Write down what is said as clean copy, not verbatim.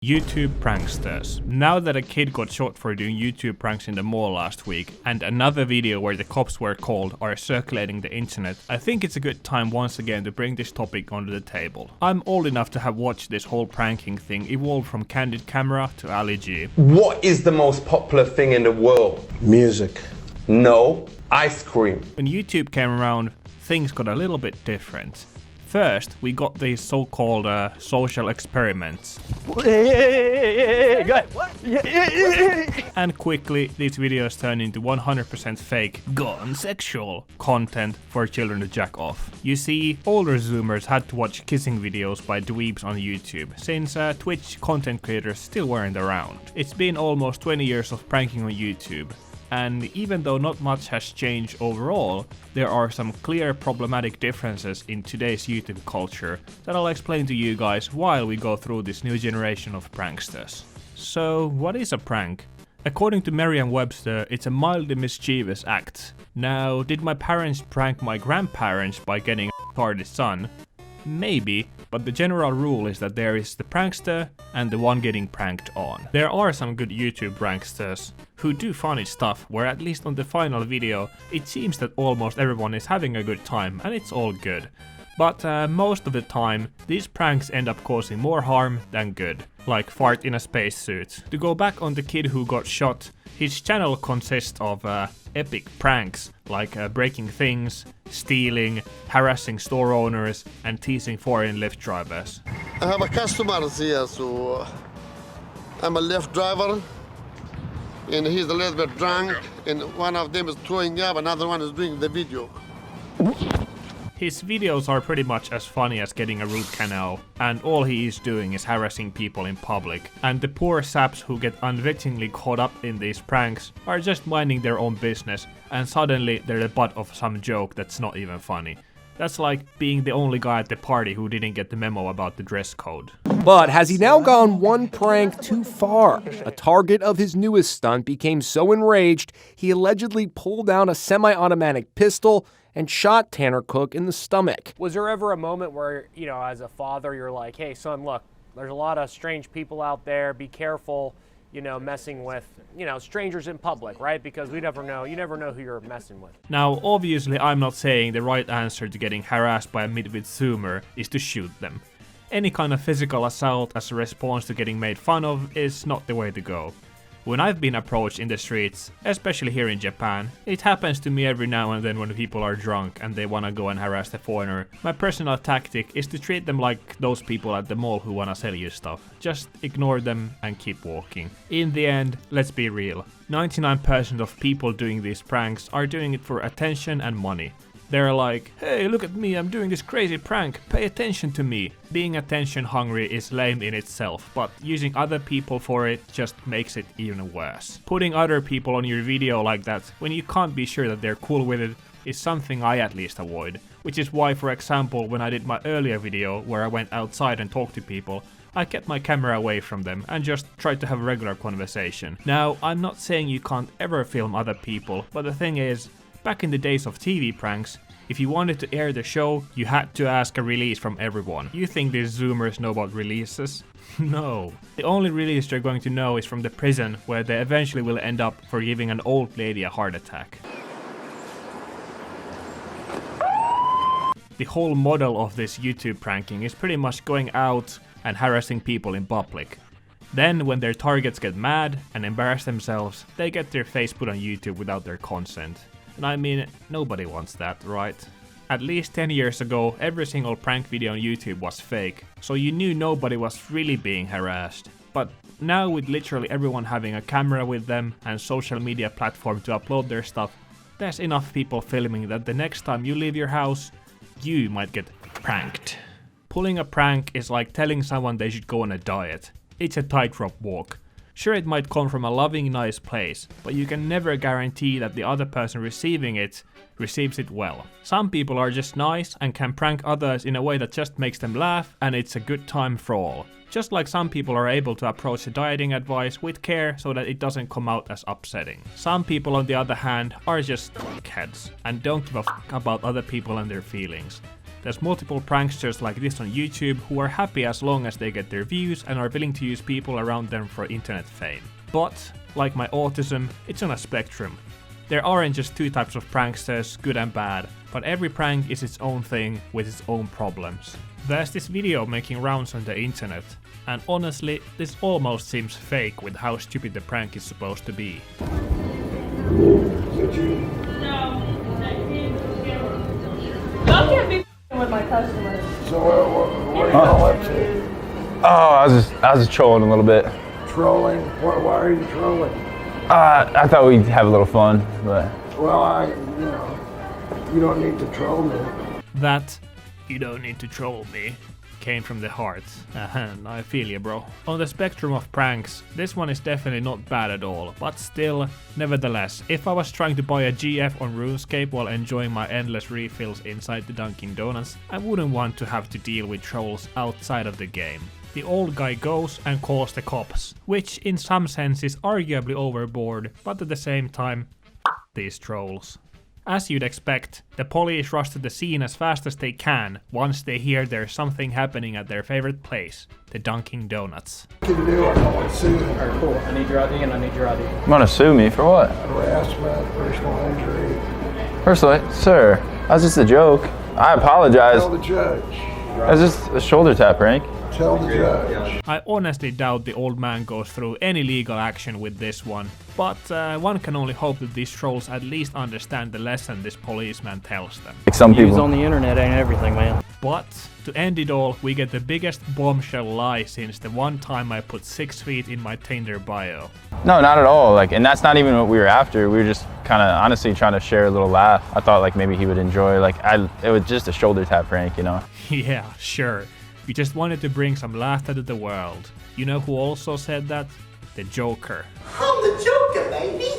YouTube pranksters. Now that a kid got shot for doing YouTube pranks in the mall last week, and another video where the cops were called are circulating the internet, I think it's a good time once again to bring this topic onto the table. I'm old enough to have watched this whole pranking thing evolve from candid camera to Ali G. What is the most popular thing in the world? Music. No, ice cream. When YouTube came around, things got a little bit different. First, we got these so-called social experiments. And quickly, these videos turned into 100% fake, gone sexual content for children to jack off. You see, older Zoomers had to watch kissing videos by dweebs on YouTube, since Twitch content creators still weren't around. It's been almost 20 years of pranking on YouTube. And even though not much has changed overall, there are some clear problematic differences in today's YouTube culture that I'll explain to you guys while we go through this new generation of pranksters. So, what is a prank? According to Merriam-Webster, it's a mildly mischievous act. Now, did my parents prank my grandparents by getting a retarded son? Maybe, but the general rule is that there is the prankster and the one getting pranked on. There are some good YouTube pranksters who do funny stuff where at least on the final video it seems that almost everyone is having a good time and it's all good. But most of the time these pranks end up causing more harm than good, like fart in a spacesuit. To go back on the kid who got shot, his channel consists of epic pranks like breaking things, stealing, harassing store owners and teasing foreign Lyft drivers. I have a customer here, so I'm a Lyft driver and he's a little bit drunk and one of them is throwing up, another one is doing the video. His videos are pretty much as funny as getting a root canal, and all he is doing is harassing people in public. And the poor saps who get unwittingly caught up in these pranks are just minding their own business, and suddenly they're the butt of some joke that's not even funny. That's like being the only guy at the party who didn't get the memo about the dress code. But has he now gone one prank too far? A target of his newest stunt became so enraged, he allegedly pulled out a semi-automatic pistol and shot Tanner Cook in the stomach. Was there ever a moment where, you know, as a father, you're like, hey, son, look, there's a lot of strange people out there. Be careful, you know, messing with, you know, strangers in public, right? Because we never know. You never know who you're messing with. Now, obviously, I'm not saying the right answer to getting harassed by a midwit Zoomer is to shoot them. Any kind of physical assault as a response to getting made fun of is not the way to go. When I've been approached in the streets, especially here in Japan, it happens to me every now and then when people are drunk and they wanna go and harass the foreigner. My personal tactic is to treat them like those people at the mall who wanna sell you stuff. Just ignore them and keep walking. In the end, let's be real. 99% of people doing these pranks are doing it for attention and money. They're like, hey, look at me, I'm doing this crazy prank, pay attention to me. Being attention hungry is lame in itself, but using other people for it just makes it even worse. Putting other people on your video like that, when you can't be sure that they're cool with it, is something I at least avoid. Which is why, for example, when I did my earlier video where I went outside and talked to people, I kept my camera away from them and just tried to have a regular conversation. Now, I'm not saying you can't ever film other people, but the thing is, back in the days of TV pranks, if you wanted to air the show, you had to ask a release from everyone. You think these Zoomers know about releases? No. The only release they're going to know is from the prison, where they eventually will end up for giving an old lady a heart attack. The whole model of this YouTube pranking is pretty much going out and harassing people in public. Then, when their targets get mad and embarrass themselves, they get their face put on YouTube without their consent. And I mean, nobody wants that, right? At least 10 years ago, every single prank video on YouTube was fake, so you knew nobody was really being harassed. But now with literally everyone having a camera with them and social media platform to upload their stuff, there's enough people filming that the next time you leave your house, you might get pranked. Pulling a prank is like telling someone they should go on a diet. It's a tightrope walk. Sure, it might come from a loving, nice place, but you can never guarantee that the other person receiving it receives it well. Some people are just nice and can prank others in a way that just makes them laugh, and it's a good time for all. Just like some people are able to approach the dieting advice with care so that it doesn't come out as upsetting. Some people, on the other hand, are just dickheads and don't give a fuck about other people and their feelings. There's multiple pranksters like this on YouTube who are happy as long as they get their views and are willing to use people around them for internet fame. But, like my autism, it's on a spectrum. There aren't just two types of pranksters, good and bad, but every prank is its own thing with its own problems. There's this video making rounds on the internet, and honestly, this almost seems fake with how stupid the prank is supposed to be. Y'all can't be with my customers. So what are you up to? Oh, I was just trolling a little bit. Trolling? Why are you trolling? I thought we'd have a little fun, but... Well, you don't need to troll me. That, "you don't need to troll me," came from the heart. I feel you, bro. On the spectrum of pranks, this one is definitely not bad at all, but still, nevertheless, if I was trying to buy a GF on RuneScape while enjoying my endless refills inside the Dunkin Donuts, I wouldn't want to have to deal with trolls outside of the game. The old guy goes and calls the cops, which in some sense is arguably overboard, but at the same time, these trolls. As you'd expect, the police rush to the scene as fast as they can once they hear there's something happening at their favorite place, the Dunkin Donuts. What can you do? I don't want to sue you. Alright, cool. I need your ID and I need your ID. You wanna sue me for what? Harassment, personal injury. Personally, sir, that was just a joke. I apologize. Tell the judge. That's just a shoulder tap prank. Tell the judge. I honestly doubt the old man goes through any legal action with this one, but one can only hope that these trolls at least understand the lesson this policeman tells them. Like some News people. on the internet ain't everything, man. But to end it all, we get the biggest bombshell lie since the one time I put 6 feet in my Tinder bio. No, not at all. Like, and that's not even what we were after. We were just kind of honestly trying to share a little laugh. I thought like maybe he would enjoy. Like, it was just a shoulder tap prank, you know. Yeah, sure. We just wanted to bring some laughter to the world. You know who also said that? The Joker. I'm the Joker, baby.